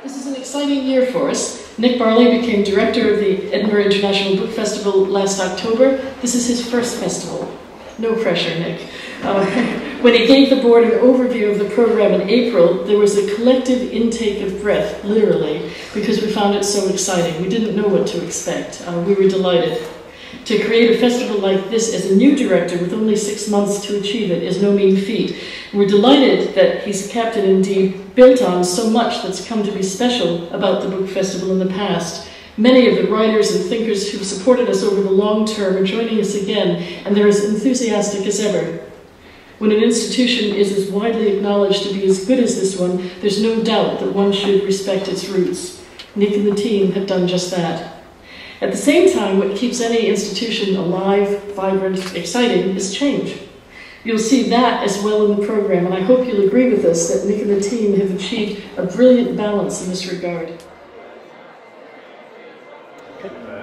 This is an exciting year for us. Nick Barley became director of the Edinburgh International Book Festival last October. This is his first festival. No pressure, Nick. When he gave the board an overview of the program in April, there was a collective intake of breath, literally, because we found it so exciting. We didn't know what to expect. We were delighted. To create a festival like this as a new director with only 6 months to achieve it is no mean feat. We're delighted that he's kept and indeed built on so much that's come to be special about the book festival in the past. Many of the writers and thinkers who've supported us over the long term are joining us again, and they're as enthusiastic as ever. When an institution is as widely acknowledged to be as good as this one, there's no doubt that one should respect its roots. Nick and the team have done just that. At the same time, what keeps any institution alive, vibrant, exciting is change. You'll see that as well in the program, and I hope you'll agree with us that Nick and the team have achieved a brilliant balance in this regard.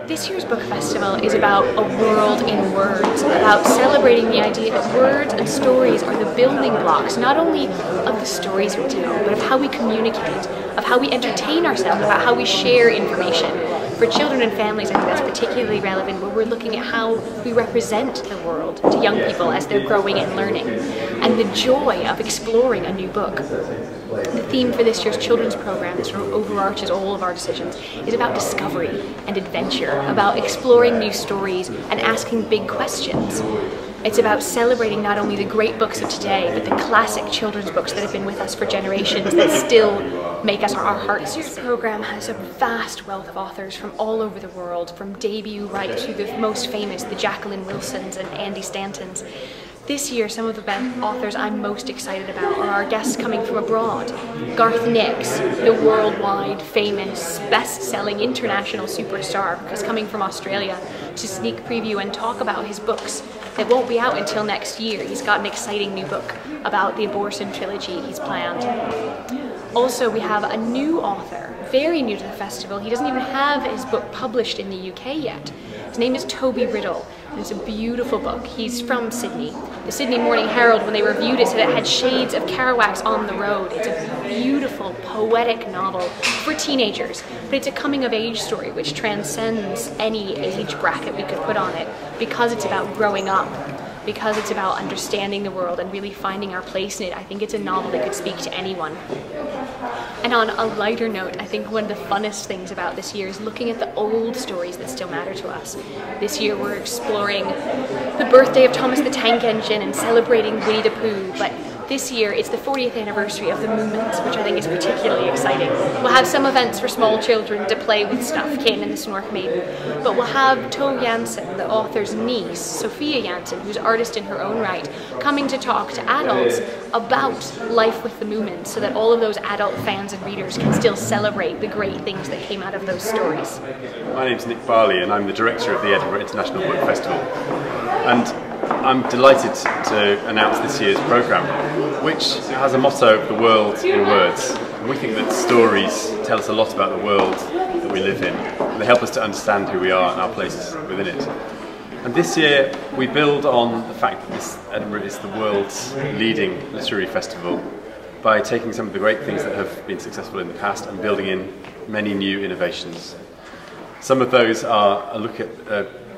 This year's book festival is about a world in words, about celebrating the idea that words and stories are the building blocks, not only of the stories we tell, but of how we communicate, of how we entertain ourselves, about how we share information. For children and families, I think that's particularly relevant, where we're looking at how we represent the world to young people as they're growing and learning, and the joy of exploring a new book. The theme for this year's children's program, that sort of overarches all of our decisions, is about discovery and adventure, about exploring new stories and asking big questions. It's about celebrating not only the great books of today, but the classic children's books that have been with us for generations that still make us our hearts. This program has a vast wealth of authors from all over the world, from debut right through the most famous, the Jacqueline Wilsons and Andy Stantons. This year, some of the authors I'm most excited about are our guests coming from abroad. Garth Nix, the worldwide famous, best-selling international superstar, is coming from Australia to sneak preview and talk about his books that won't be out until next year. He's got an exciting new book about the abortion trilogy he's planned. Also, we have a new author, very new to the festival. He doesn't even have his book published in the UK yet. His name is Toby Riddle, and it's a beautiful book. He's from Sydney. The Sydney Morning Herald, when they reviewed it, said it had shades of Kerouac's On the Road. It's a beautiful, poetic novel for teenagers, but it's a coming-of-age story which transcends any age bracket we could put on it, because it's about growing up, because it's about understanding the world and really finding our place in it. I think it's a novel that could speak to anyone. And on a lighter note, I think one of the funnest things about this year is looking at the old stories that still matter to us. This year we're exploring the birthday of Thomas the Tank Engine and celebrating Winnie the Pooh, but this year it's the 40th anniversary of the Moomins, which I think is particularly exciting. We'll have some events for small children to play with stuff, Kane and the Snork Maiden, but we'll have To Janssen, the author's niece, Sophia Janssen, who's an artist in her own right, coming to talk to adults about life with the Moomins, so that all of those adult fans and readers can still celebrate the great things that came out of those stories. My name's Nick Barley and I'm the director of the Edinburgh International Book Festival. And I'm delighted to announce this year's programme, which has a motto, the world in words. And we think that stories tell us a lot about the world that we live in. They help us to understand who we are and our place within it. And this year we build on the fact that Edinburgh is the world's leading literary festival by taking some of the great things that have been successful in the past and building in many new innovations. Some of those are a look at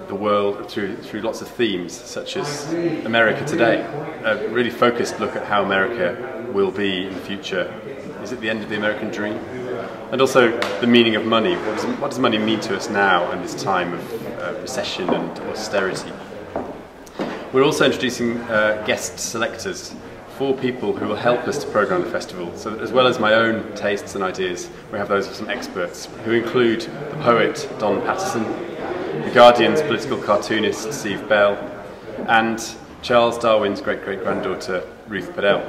the world through lots of themes, such as America today, a really focused look at how America will be in the future. Is it the end of the American dream? And also the meaning of money. What does money mean to us now in this time of recession and austerity? We're also introducing guest selectors, 4 people who will help us to programme the festival. So that as well as my own tastes and ideas, we have those of some experts, who include the poet Don Patterson, The Guardian's political cartoonist Steve Bell, and Charles Darwin's great-great-granddaughter Ruth Padell.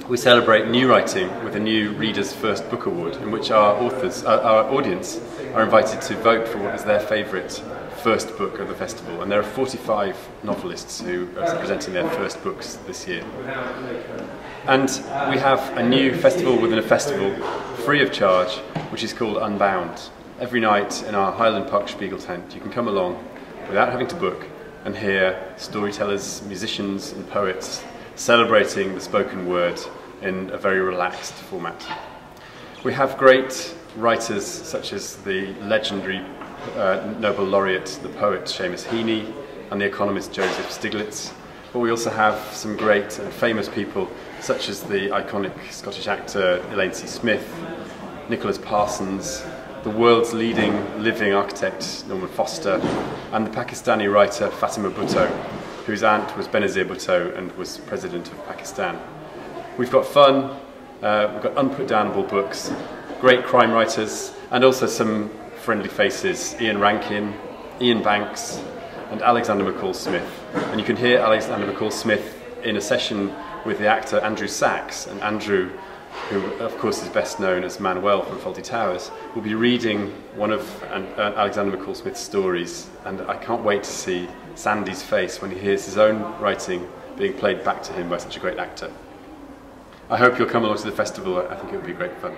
We celebrate new writing with a new Reader's First Book Award, in which our audience are invited to vote for what is their favourite first book of the festival, and there are 45 novelists who are presenting their first books this year. And we have a new festival within a festival, free of charge, which is called Unbound. Every night in our Highland Park Spiegel tent you can come along without having to book and hear storytellers, musicians and poets celebrating the spoken word in a very relaxed format. We have great writers such as the legendary Nobel laureate, the poet Seamus Heaney, and the economist Joseph Stiglitz. But we also have some great and famous people such as the iconic Scottish actor Elaine C. Smith, Nicholas Parsons, the world's leading living architect Norman Foster, and the Pakistani writer Fatima Bhutto, whose aunt was Benazir Bhutto and was president of Pakistan. We've got fun, we've got unputdownable books, great crime writers, and also some friendly faces: Ian Rankin, Ian Banks, and Alexander McCall Smith. And you can hear Alexander McCall Smith in a session with the actor Andrew Sachs. And Andrew, who of course is best known as Manuel from Fawlty Towers, will be reading one of Alexander McCall Smith's stories. And I can't wait to see Sandy's face when he hears his own writing being played back to him by such a great actor. I hope you'll come along to the festival. I think it will be great fun.